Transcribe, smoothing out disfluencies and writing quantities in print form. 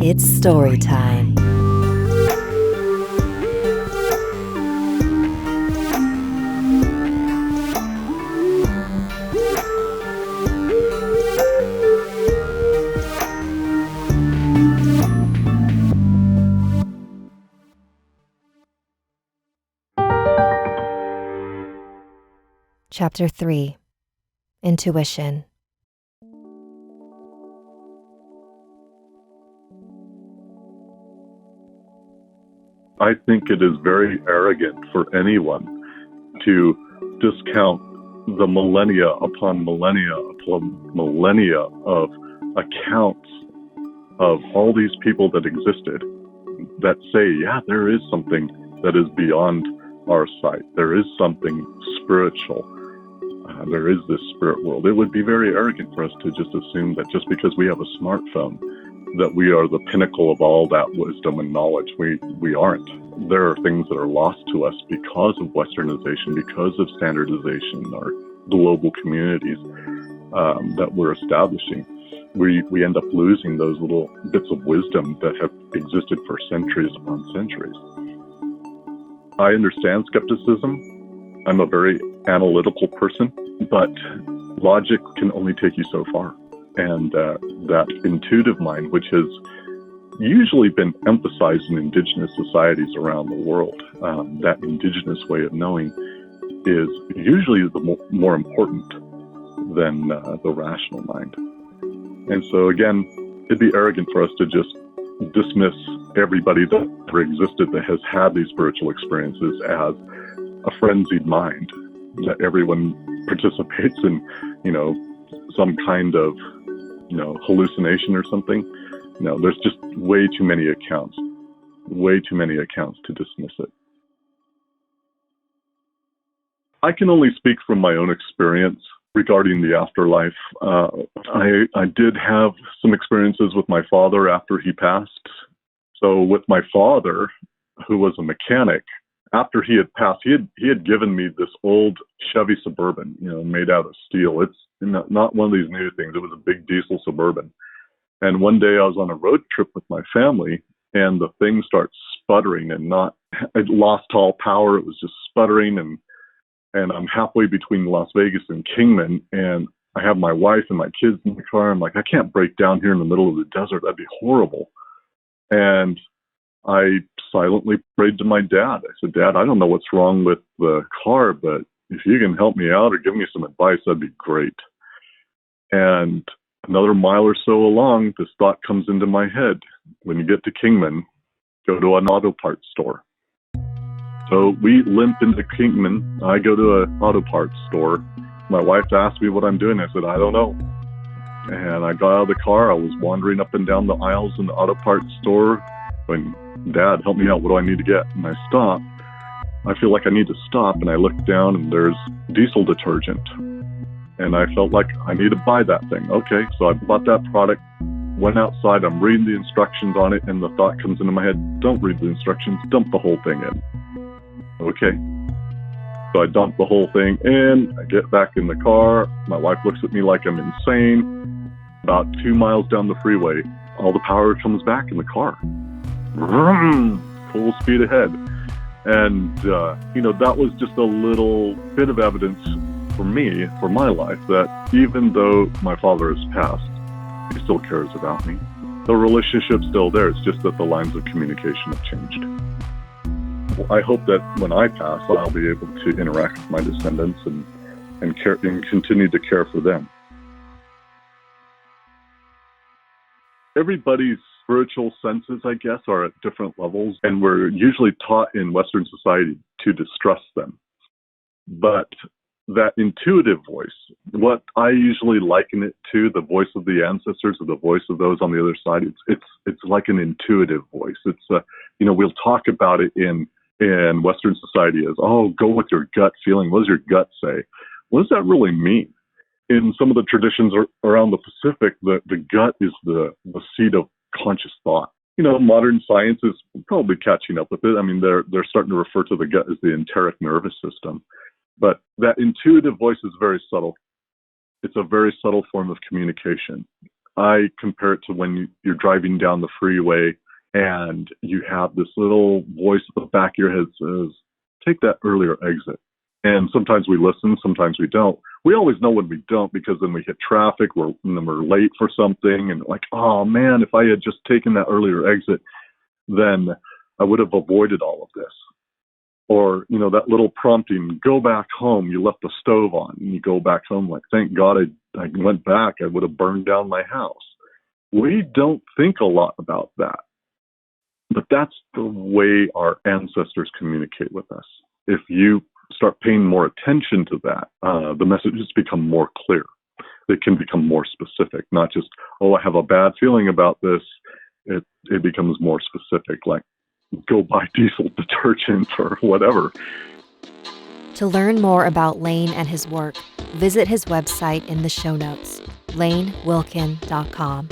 It's story time. Chapter 3. Intuition. I think it is very arrogant for anyone to discount the millennia upon millennia upon millennia of accounts of all these people that existed that say, yeah, there is something that is beyond our sight. There is something spiritual. There is this spirit world. It would be very arrogant for us to just assume that just because we have a smartphone, that we are the pinnacle of all that wisdom and knowledge. We aren't. There are things that are lost to us because of westernization, because of standardization, our global communities that we're establishing. We end up losing those little bits of wisdom that have existed for centuries upon centuries. I understand skepticism. I'm a very analytical person, but logic can only take you so far. And that intuitive mind, which has usually been emphasized in indigenous societies around the world, that indigenous way of knowing is usually the more important than the rational mind. And so again, it'd be arrogant for us to just dismiss everybody that ever existed that has had these spiritual experiences as a frenzied mind, that everyone participates in, some kind of, hallucination or something. No, there's just way too many accounts to dismiss it. I can only speak from my own experience regarding the afterlife. I did have some experiences with my father after he passed. So with my father, who was a mechanic, after he had passed, he had given me this old Chevy Suburban, made out of steel. It's not one of these new things. It was a big diesel Suburban. And one day I was on a road trip with my family, and the thing starts sputtering it lost all power. It was just sputtering, and I'm halfway between Las Vegas and Kingman, and I have my wife and my kids in the car. I'm like, I can't break down here in the middle of the desert. That'd be horrible. And I silently prayed to my dad. I said, Dad, I don't know what's wrong with the car, but if you can help me out or give me some advice, that'd be great. And another mile or so along, this thought comes into my head. When you get to Kingman, go to an auto parts store. So we limp into Kingman. I go to an auto parts store. My wife asked me what I'm doing. I said, I don't know. And I got out of the car. I was wandering up and down the aisles in the auto parts store. When Dad, help me out. What do I need to get? And I stop. I feel like I need to stop. And I look down and there's diesel detergent. And I felt like I need to buy that thing. Okay, so I bought that product, went outside. I'm reading the instructions on it. And the thought comes into my head, don't read the instructions. Dump the whole thing in. Okay. So I dump the whole thing in. I get back in the car. My wife looks at me like I'm insane. About 2 miles down the freeway, all the power comes back in the car. Vroom, full speed ahead. And, that was just a little bit of evidence for me, for my life, that even though my father has passed, he still cares about me. The relationship's still there. It's just that the lines of communication have changed. I hope that when I pass, I'll be able to interact with my descendants and continue to care for them. Everybody's spiritual senses, I guess, are at different levels, and we're usually taught in Western society to distrust them. But that intuitive voice, what I usually liken it to, the voice of the ancestors or the voice of those on the other side, it's like an intuitive voice. It's we'll talk about it in Western society as, go with your gut feeling. What does your gut say? What does that really mean? In some of the traditions around the Pacific, the gut is the seat of conscious thought. Modern science is probably catching up with it. I mean, they're starting to refer to the gut as the enteric nervous system. But that intuitive voice is very subtle. It's a very subtle form of communication. I compare it to when you're driving down the freeway and you have this little voice at the back of your head that says, take that earlier exit. And sometimes we listen, sometimes we don't. We always know when we don't, because then we hit traffic, and then we're late for something, and like, oh man, if I had just taken that earlier exit, then I would have avoided all of this. Or, that little prompting, go back home, you left the stove on, and you go back home like, thank God I went back, I would have burned down my house. We don't think a lot about that. But that's the way our ancestors communicate with us. If you start paying more attention to that, the messages become more clear. They can become more specific, not just, oh, I have a bad feeling about this. It becomes more specific, like go buy diesel detergent or whatever. To learn more about Lane and his work, visit his website in the show notes, lanewilcken.com.